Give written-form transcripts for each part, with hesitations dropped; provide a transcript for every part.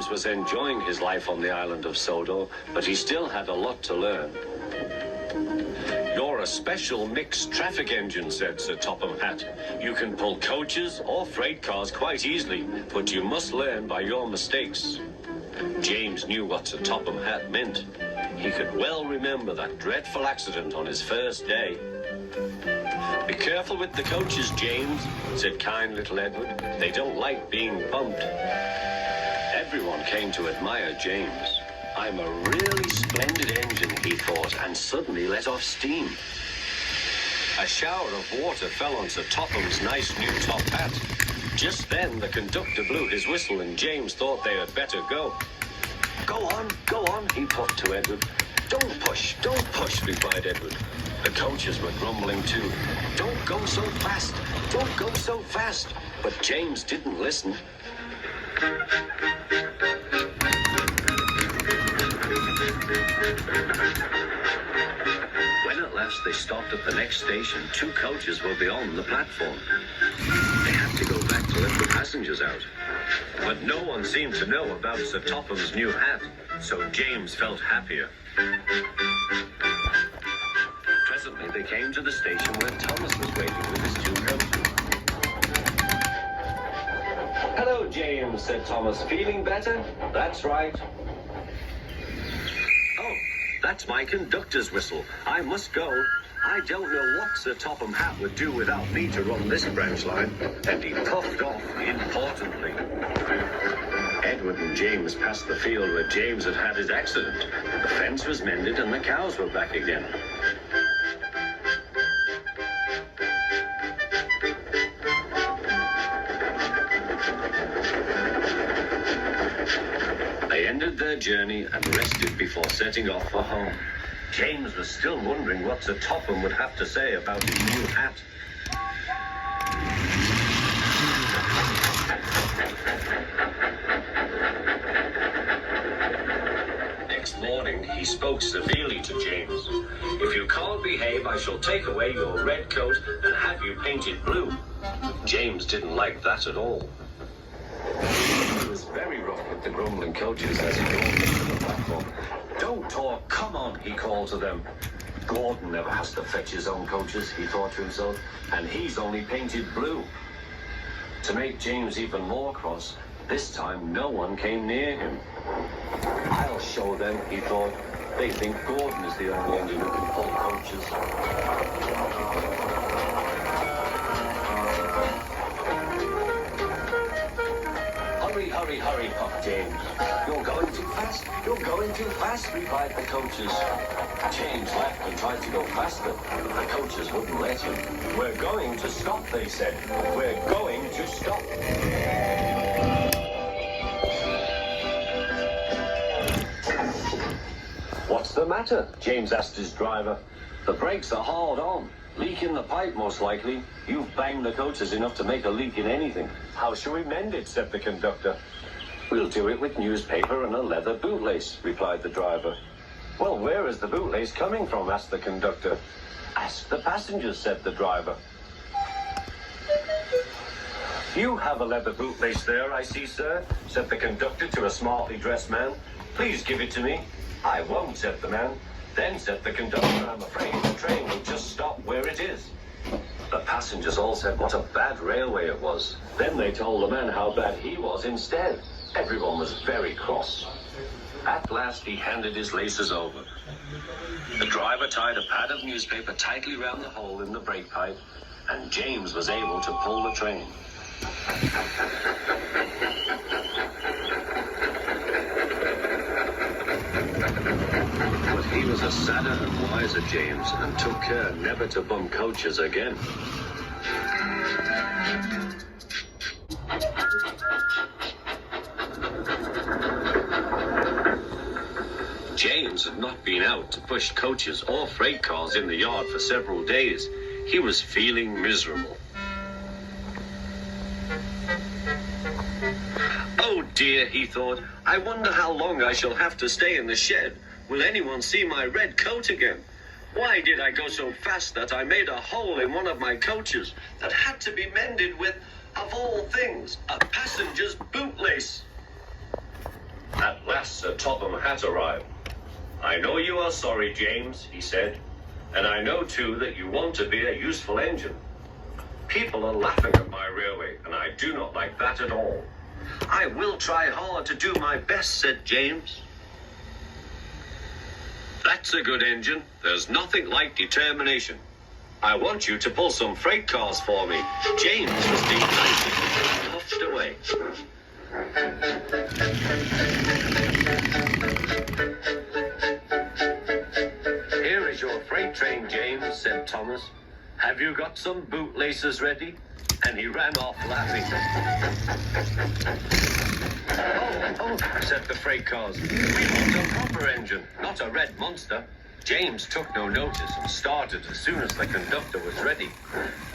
James was enjoying his life on the island of Sodor, but he still had a lot to learn. "You're a special mixed traffic engine," said Sir Topham Hatt. "You can pull coaches or freight cars quite easily, but you must learn by your mistakes." James knew what Sir Topham Hatt meant. He could well remember that dreadful accident on his first day. "Be careful with the coaches, James," said kind little Edward. "They don't like being bumped." Everyone came to admire James. "I'm a really splendid engine," he thought, and suddenly let off steam. A shower of water fell on Sir Topham's nice new top hat. Just then the conductor blew his whistle and James thought they had better go. Go on, he puffed to Edward. Don't push, replied Edward. The coaches were grumbling too. Don't go so fast, don't go so fast. But James didn't listen. When at last they stopped at the next station, 2 coaches were beyond the platform. They had to go back to let the passengers out. But no one seemed to know about Sir Topham's new hat, so James felt happier. Presently they came to the station where Thomas was waiting with his 2 coaches. "Hello, James," said Thomas. "Feeling better?" "That's right." "Oh, that's my conductor's whistle. I must go. I don't know what Sir Topham Hatt would do without me to run this branch line." And he puffed off importantly. Edward and James passed the field where James had had his accident. The fence was mended and the cows were back again. They ended their journey and rested before setting off for home. James was still wondering what Sir Topham would have to say about his new hat. Next morning, he spoke severely to James. "If you can't behave, I shall take away your red coat and have you painted blue." James didn't like that at all. He was very rough with the grumbling coaches as he drove them to the platform. "Don't talk, come on," he called to them. "Gordon never has to fetch his own coaches," he thought to himself, "and he's only painted blue." To make James even more cross, this time no one came near him. "I'll show them," he thought. "They think Gordon is the only engine who can pull coaches." Hurry, puffed James. You're going too fast, replied the coaches. James laughed and tried to go faster, but the coaches wouldn't let him. "We're going to stop," they said. "We're going to stop." "What's the matter?" James asked his driver. "The brakes are hard on. Leak in the pipe, most likely. You've banged the coaches enough to make a leak in anything." "How shall we mend it?" said the conductor. "We'll do it with newspaper and a leather bootlace," replied the driver. "Well, where is the bootlace coming from?" asked the conductor. "Ask the passengers," said the driver. "You have a leather bootlace there, I see, sir," said the conductor to a smartly dressed man. "Please give it to me." "I won't," said the man. Then said the conductor, "I'm afraid the train will just stop where it is." The passengers all said what a bad railway it was. Then they told the man how bad he was instead. Everyone was very cross. At last he handed his laces over. The driver tied a pad of newspaper tightly round the hole in the brake pipe, and James was able to pull the train. But he was a sadder and wiser James, and took care never to bump coaches again. James had not been out to push coaches or freight cars in the yard for several days. He was feeling miserable. "Oh dear," he thought, "I wonder how long I shall have to stay in the shed. Will anyone see my red coat again? Why did I go so fast that I made a hole in one of my coaches that had to be mended with, of all things, a passenger's bootlace?" At last Sir Topham Hatt arrived. "I know you are sorry, James," he said, "and I know too that you want to be a useful engine. People are laughing at my railway, and I do not like that at all." "I will try hard to do my best," said James. "That's a good engine. There's nothing like determination. I want you to pull some freight cars for me." James was delighted and puffed away. "Here is your freight train, James," said Thomas. "Have you got some bootlaces ready?" And he ran off laughing. Oh, said the freight cars. "We want a proper engine, not a red monster." James took no notice and started as soon as the conductor was ready.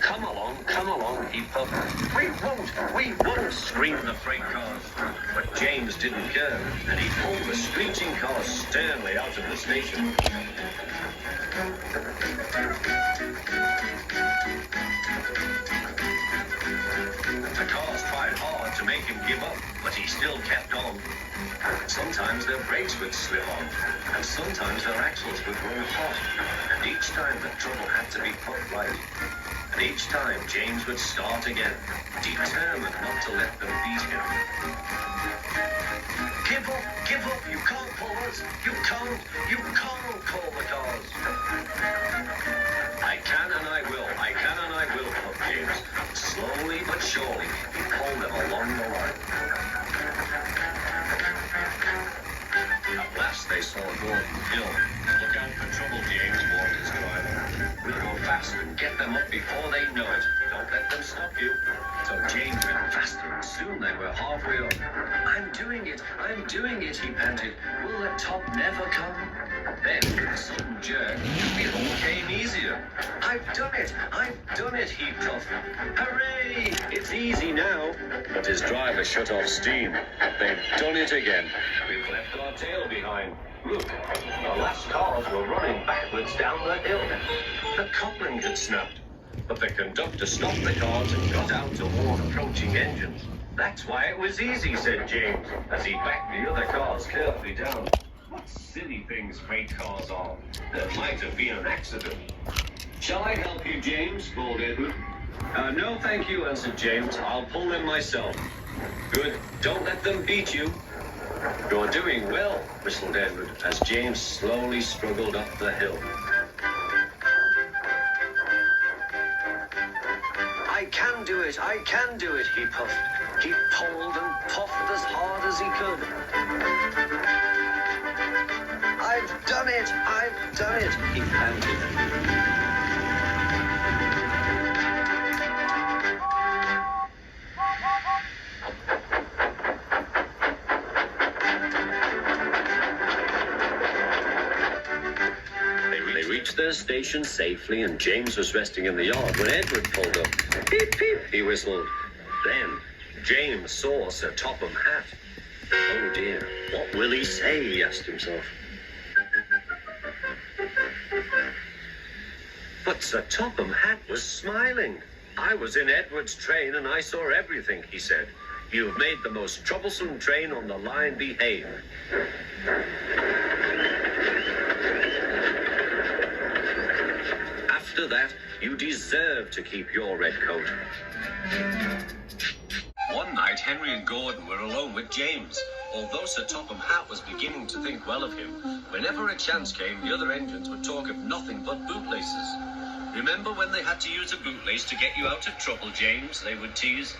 Come along, he puffed. We won't, screamed the freight cars. But James didn't care, and he pulled the screeching cars sternly out of the station. The cars tried hard to make him give up, but he still kept on. Sometimes their brakes would slip on, and sometimes their axles would roll hot, and each time the trouble had to be put right. And each time James would start again, determined not to let them beat him. Give up, you can't pull us, you can't call the cars. I can and I will, thought James. Slowly but surely, he pulled them along the line. At last they saw Gordon Hill. "Look out for trouble, James," warned his driver. "We'll go fast and get them up before they know it. Don't let them stop you." So James went faster, and soon they were halfway up. I'm doing it, he panted. "Will the top never come?" Then, with a sudden jerk, it all came easier. I've done it, he puffed. "Hooray! It's easy now." But his driver shut off steam. They've done it again. "We've left our tail behind. Look, the last cars were running backwards down the hill." The coupling had snapped, but the conductor stopped the cars and got out to warn approaching engines. "That's why it was easy," said James, as he backed the other cars carefully down. What silly things freight cars are. There might have been an accident. "Shall I help you, James?" called Edward. No, thank you," answered James. "I'll pull them myself." "Good. Don't let them beat you." "You're doing well," whistled Edward, as James slowly struggled up the hill. I can do it, he puffed. He pulled and puffed as hard as he could. I've done it, he panted. They reached their station safely, and James was resting in the yard when Edward pulled up. "Peep, peep," he whistled. Then James saw Sir Topham Hatt. Oh dear, what will he say, he asked himself. But Sir Topham Hatt was smiling. "I was in Edward's train and I saw everything," he said. "You've made the most troublesome train on the line behave." After that, you deserve to keep your red coat. One night, Henry and Gordon were alone with James. Although Sir Topham Hatt was beginning to think well of him, whenever a chance came, the other engines would talk of nothing but bootlaces. "Remember when they had to use a bootlace to get you out of trouble, James?" they would tease.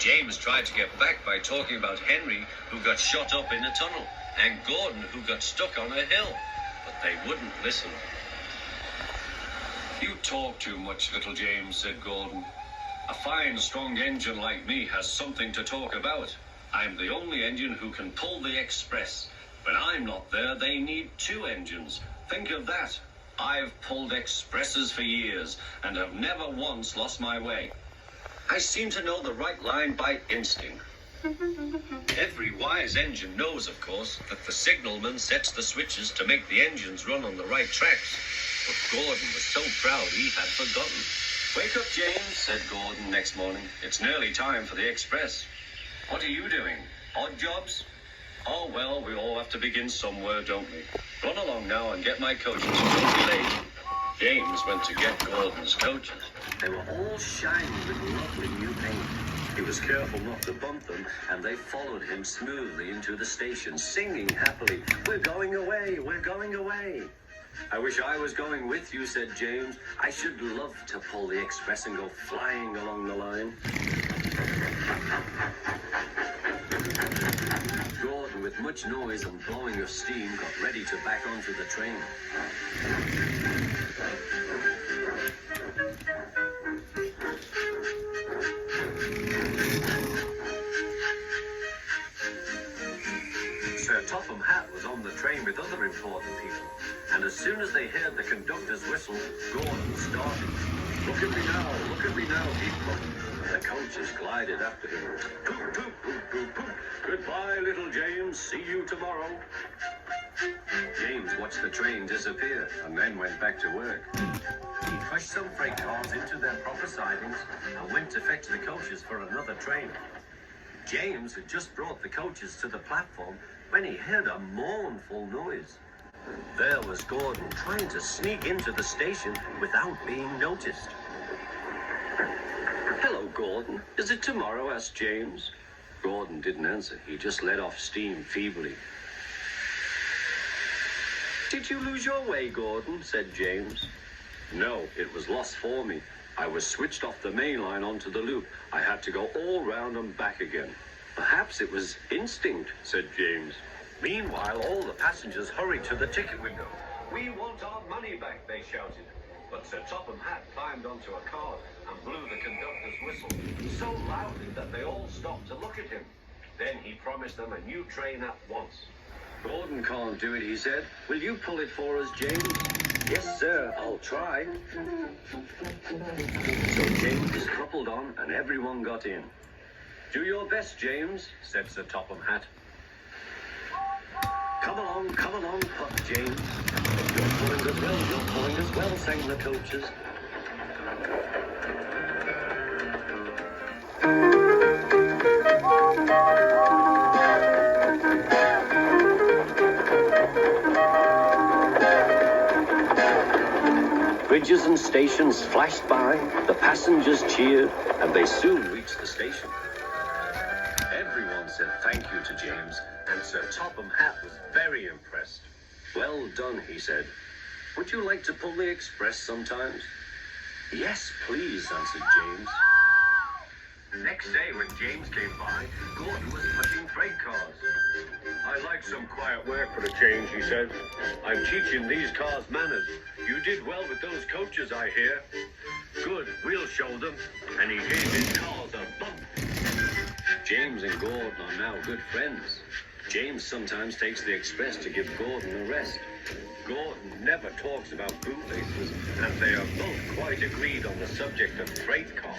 James tried to get back by talking about Henry, who got shot up in a tunnel, and Gordon, who got stuck on a hill. But they wouldn't listen. "You talk too much, little James," said Gordon. "A fine, strong engine like me has something to talk about. I'm the only engine who can pull the express. When I'm not there, they need two engines. Think of that. I've pulled expresses for years and have never once lost my way. I seem to know the right line by instinct." Every wise engine knows, of course, that the signalman sets the switches to make the engines run on the right tracks. But Gordon was so proud he had forgotten. "Wake up, James," said Gordon next morning. "It's nearly time for the express." "What are you doing? Odd jobs?" Oh, well, we all have to begin somewhere, don't we? Run along now and get my coaches. Don't be late. James went to get Gordon's coaches. They were all shining with lovely new paint. He was careful not to bump them, and they followed him smoothly into the station, singing happily, "We're going away, we're going away." "I wish I was going with you," said James. "I should love to pull the express and go flying along the line." Gordon, with much noise and blowing of steam, got ready to back onto the train. Sir Topham Hatt was on the train with other important people, and as soon as they heard the conductor's whistle, Gordon started. Look at me now, people." The coaches glided after him. "Poop, poop, poop, poop, poop. Goodbye, little James. See you tomorrow." James watched the train disappear and then went back to work. He pushed some freight cars into their proper sidings and went to fetch the coaches for another train. James had just brought the coaches to the platform when he heard a mournful noise. There was Gordon trying to sneak into the station without being noticed. "Hello, Gordon. Is it tomorrow?" asked James. Gordon didn't answer. He just let off steam feebly. "Did you lose your way, Gordon?" said James. "No, it was lost for me. I was switched off the main line onto the loop. I had to go all round and back again." "Perhaps it was instinct," said James. Meanwhile, all the passengers hurried to the ticket window. "We want our money back," they shouted. But Sir Topham Hatt climbed onto a card and blew the conductor's whistle so loudly that they all stopped to look at him. Then he promised them a new train at once. "Gordon can't do it," he said. "Will you pull it for us, James?" "Yes, sir, I'll try." So James coupled on and everyone got in. "Do your best, James," said Sir Topham Hatt. Come along, Puff James. You're pulling us well, sang the coaches. Bridges and stations flashed by, the passengers cheered, and they soon reached the station. Everyone said thank you to James, and Sir Topham Hatt was very impressed. "Well done," he said. "Would you like to pull the express sometimes?" "Yes, please," answered James. Next day, when James came by, Gordon was pushing freight cars. "I like some quiet work for a change," he said. "I'm teaching these cars manners. You did well with those coaches, I hear." "Good, we'll show them." And he gave his cars a bump. James and Gordon are now good friends. James sometimes takes the express to give Gordon a rest. Gordon never talks about BootLaces, and they are both quite agreed on the subject of freight cars.